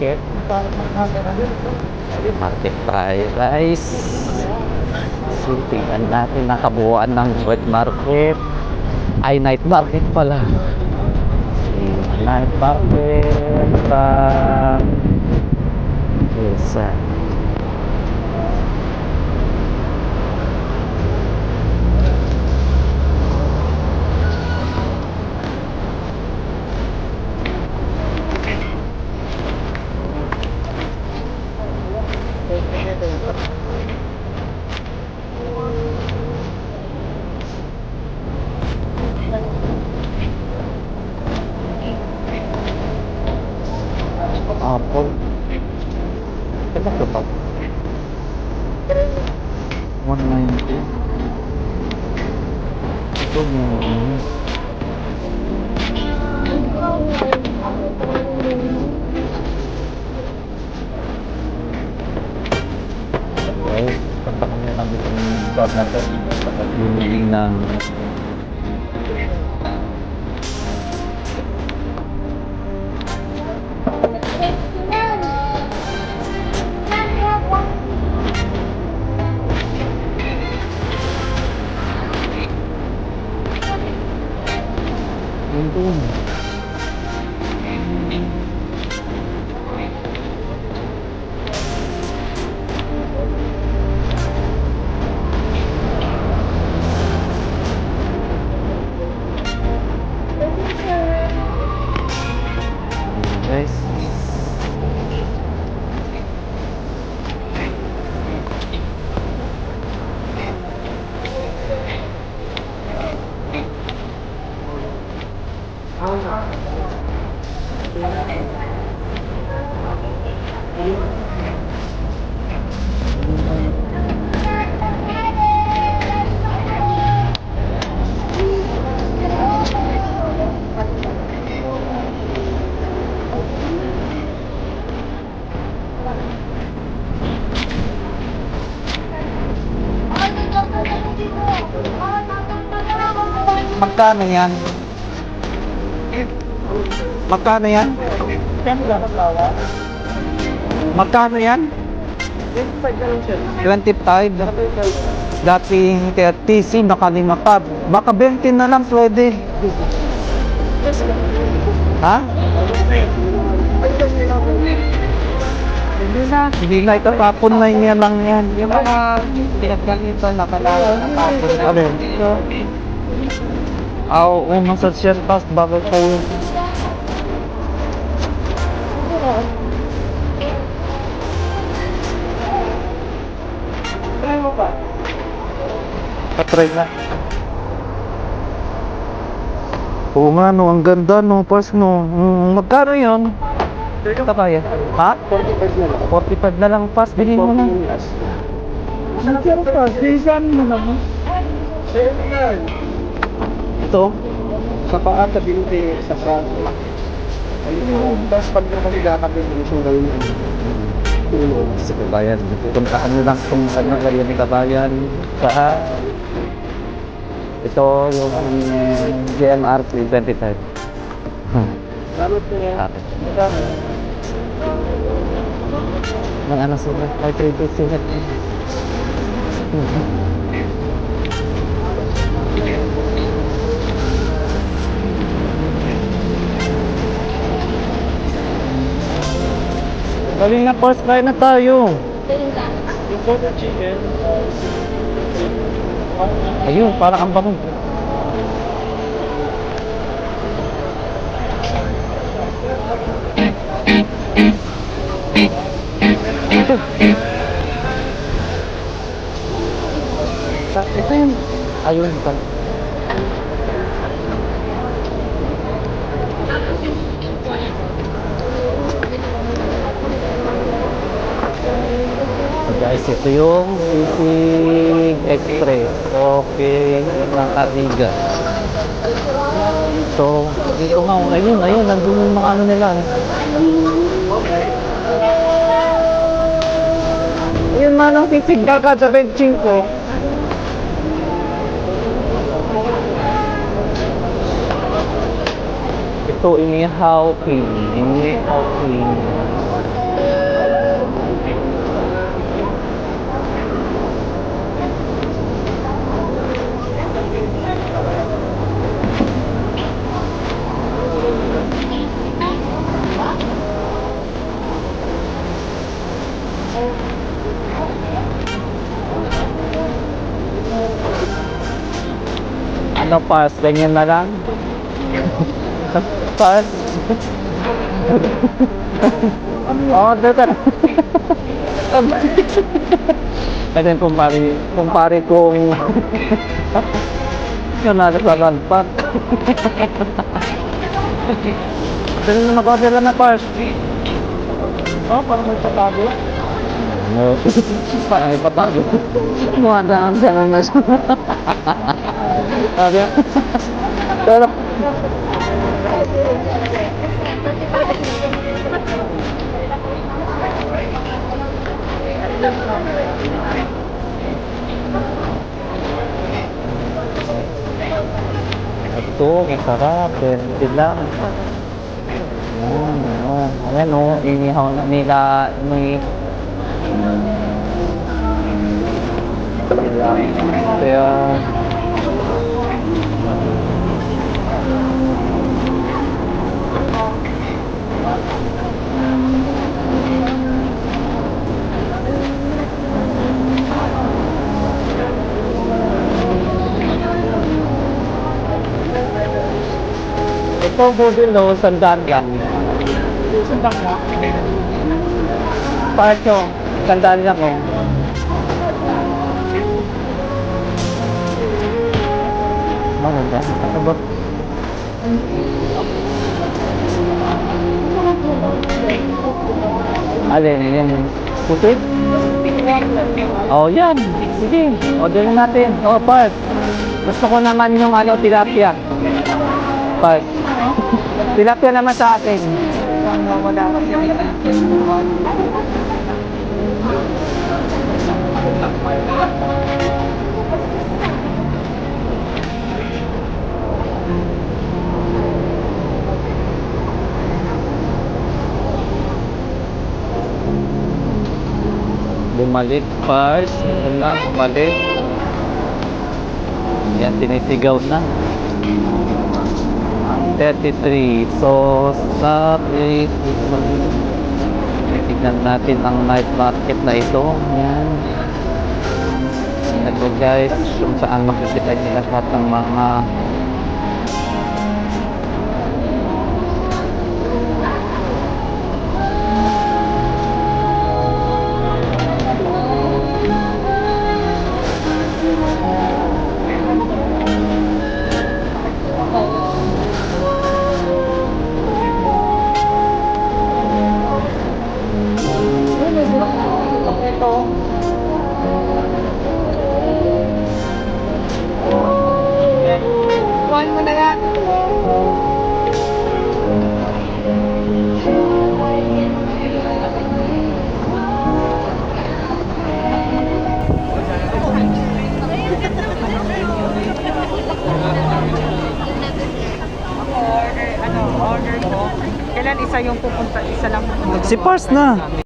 market. Market tayo guys. So, tingnan natin ang kabuuan ng wet market. Ay, night market pala. Night market pa. Yes, apple. Kaya ito pa. 190. Ito mo. Okay. Punta kami ng itong bar na ito. Bumili ng Yun. Guys. Magkano yan? Magkano yan? Magkano yan? 25. Dating 30, nakalima ka. Baka 20 na lang pwede. Ha? Hindi na ito, tapon na yan lang yan. Yung mga pinagkalito na kailangan na tapon na. Ano? Unang sa share pass, bakit kayo? Try mo pa. Patry na. Oo nga no, ang ganda no, pass no. Magkano yun? Ito kaya? Ha? 45 na lang. 45 na lang pass, bilhin mo na. Nagkaro pa, sisan mo naman. Ito? Sa paa, sa binti, sa front. Tapos pag nakaliga kami, gusto gawin mo. Sa kabayan. Puntahan nyo lang kung ano ngayon ni kabayan. Sa ito yung GMR 325. Salamat po yan. Akin. Nang ano sila? Ay 325. Galing na first try na tayo. Yung for the chicken. Ayun, parang ang bango. Ito. Ito yun. Ayun, ito. Guys, ito yung Sisig Express. Okay, ng Carniga. So, dito nga, ayun, nandun yung mga ano nila. Yun man ang sisig kaka sa benching ko. Ito, inihaw king. Ano pass? Ganyan na lang? Pass? Oo, dito. Ito yung kumpare kong yun nasa sa lalpat. Ito yung mag-order lang na pass. Oh, parang may patago. No. Parang ipatago. Muadaan siya ng nasa. Sabi niya. Pero, ito, ang sarap. Hindi lang. Ayan o, inihaw na nila. Kaya ito budil no, sandaan lang. Sandang nga. Bakit nyo? Sandaan lang o. Maganda. Ano ba? Alin, yan. Putit? Oh, yan. Sige, order na natin. Oh, part. Gusto ko naman yung ano, tilapia. Part. Tilapia naman sa akin. Wala kasi. Bumalik parts. Wala, bumalik. Yan, tinitigaw na. 33. So, sa tignan natin ang night market na ito. Yan. Ito guys, kung saan magsisita nila lahat ng mga Kuhain mo na yan. Order ko. Kailan isa yung pupunta, isa lang pupunta. si Pars na.